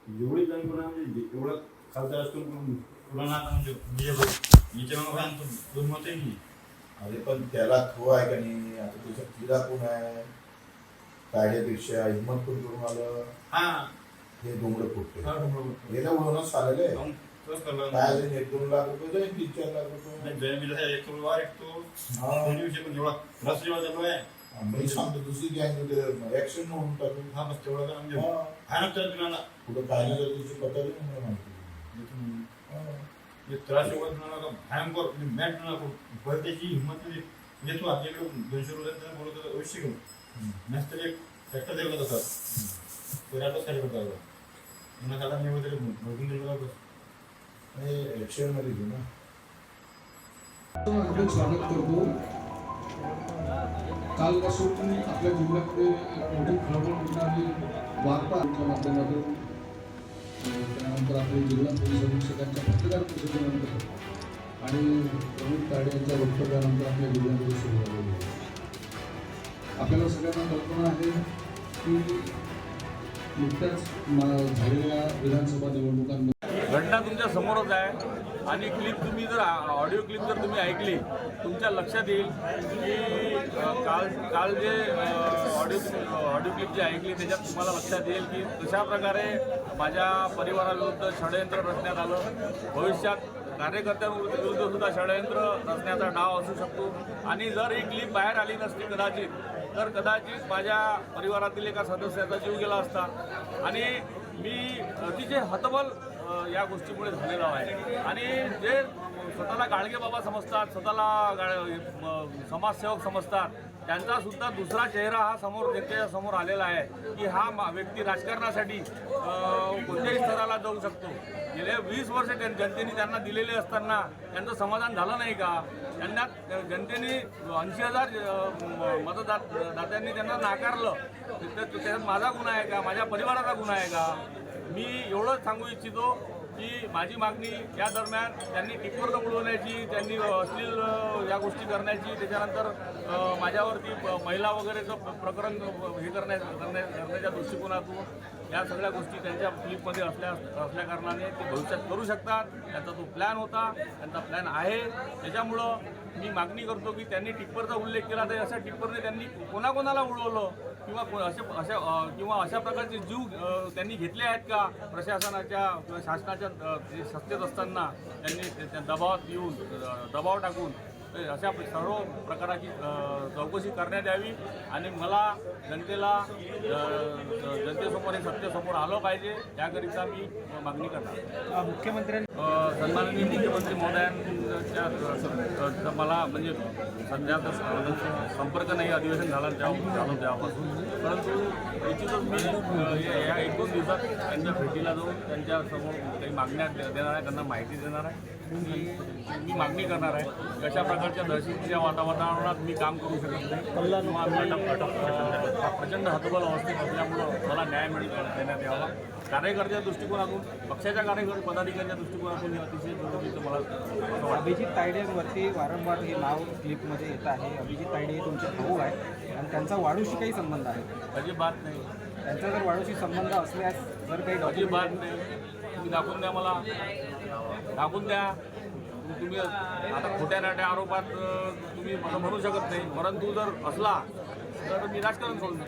एवढी जणपुरा म्हणजे एवढं खासदार असतो पुराणा म्हणजे विजय दोन मत आहे. अरे पण त्याला थो आहे का नाही? आता तुझा किरा कोण आहे? कायद्यापेक्षा हिंमत कोण करून आलं? हा हे डोंगर फुटते काय गेल्या उडवणच आलेले काय 1-2 लाख रुपये जाईल 3-4 लाख रुपये मी सांगतो दुसरी गँग ऍक्शन म्हणून टाकू कुठं काय नाही तर तुझी पत्ता मला माहिती भयंकर मॅट त्याची हिंमत म्हणजे तू आपल्याकडे 200 रुपये बोलत अवश्य घेऊ मॅच तर एक ट्रॅक्टर दिला तसा आता साईड करता पुन्हा आता मी वगैरे बघून दिलं बस ऍक्शन मध्ये घेऊ ना. आपण स्वागत करतो. कालपासून आपल्या जिल्ह्यामध्ये मोठी खळबळ उडाली वार्ताच्या माध्यमातून त्यानंतर आपले जिल्हा पोलीस अधीक्षकांच्या पत्रकार परिषदेनंतर आणि प्रवीण ताडे यांच्या वक्तव्यानंतर आपल्या जिल्ह्यामध्ये सुरू झालेली आहे. आपल्याला सगळ्यांना कल्पना आहे की नुकत्याच झालेल्या विधानसभा निवडणुकांमध्ये घटना तुमच्या समोरच आहे आणि क्लिप तुम्ही जर ऑडिओ क्लिप जर तुम्ही ऐकली तुमच्या लक्षात येईल की काल जे ऑडिओ क्लिप जी ऐकली त्याच्यात तुम्हाला लक्षात येईल की कशा प्रकारे माझ्या परिवाराविरुद्ध षडयंत्र रचण्यात आलं. भविष्यात कार्यकर्त्यांविरुद्ध सुद्धा षडयंत्र रचण्याचा डाव असू शकतो आणि जर ही क्लिप बाहेर आली नसती तर कदाचित माझ्या परिवारातील एका सदस्याचा जीव गेला असता आणि मी अतिशय हतबल या गोष्टीमुळे झालेला आहे. आणि जे स्वतःला गाडगे बाबा समजतात, स्वतःला समाजसेवक समजतात, त्यांचा सुद्धा दुसरा चेहरा हा जनतेच्या समोर आलेला आहे की हा व्यक्ती राजकारणासाठी कोणत्याही स्तराला जाऊ शकतो. गेले 20 वर्ष जनतेने त्यांना दिलेले असताना त्यांचं समाधान झालं नाही का? त्यांना जनतेने 80,000 मतदात्यांनी त्यांना नाकारलं. त्याच्यात माझा गुन्हा आहे का? माझ्या परिवाराचा गुन्हा आहे का? मी एवढंच सांगू इच्छितो की माझी मागणी या दरम्यान त्यांनी टिप्पर उडवण्याची, त्यांनी अश्लील या गोष्टी करण्याची, त्याच्यानंतर माझ्यावरती महिला वगैरेचं प्रकरण हे करण्याच्या दृष्टिकोनातून या सगळ्या गोष्टी त्यांच्या क्लिपमध्ये असल्या कारणाने ते भविष्यात करू शकतात. त्यांचा तो प्लॅन होता, त्यांचा प्लॅन आहे. त्याच्यामुळं मी मागणी करतो की त्यांनी टिप्परचा उल्लेख केला तर अशा टिप्परने त्यांनी कोणाकोणाला उडवलं किंवा अशा प्रकारचे जीव त्यांनी घेतले आहेत का? प्रशासनाच्या किंवा शासनाच्या सत्तेत असताना त्यांनी दबावात येऊन दबाव टाकून अशा सर्व प्रकाराची चौकशी करण्यात यावी आणि मला जनतेसमोर हे सत्तेसमोर आलं पाहिजे याकरिता मी मागणी करणार. सन्माननीय मुख्यमंत्री महोदयांच्या मला म्हणजे सध्या तर संपर्क नाही, अधिवेशन झालं तेव्हापासून, परंतु निश्चितच मी या 1-2 दिवसात त्यांच्या भेटीला जाऊन त्यांच्यासमोर काही मागण्या देणार आहे, त्यांना माहिती देणार आहे. मी मागणी करणार आहे कशा प्रकारच्या दहशतीच्या वातावरणात मी काम करू शकत नाही. प्रचंड हतबल अवस्थेत असल्यामुळं मला न्याय देण्यात यावा. कार्यकर्त्याच्या दृष्टिकोनातून, पक्षाच्या पदाधिकाऱ्यांच्या दृष्टिकोनातून हे अतिशय जरुरीचं मला वाटतं. अभिजित तायडेवरती वारंवार हे नाव क्लिपमध्ये येत आहे. अभिजित तायडे हे तुमचे भाऊ आहे आणि त्यांचा वाळूशी काही संबंध आहे? अजिबात नाही. त्यांचा जर वाळूशी संबंध असल्यास जर काही अजिबात नाही. तुम्ही दाखवून द्या, मला दाखवून द्या. तुम्ही आता खोट्या नाट्या आरोपात तुम्ही मला म्हणू शकत नाही, परंतु जर असला तर मी राजकारण सोडून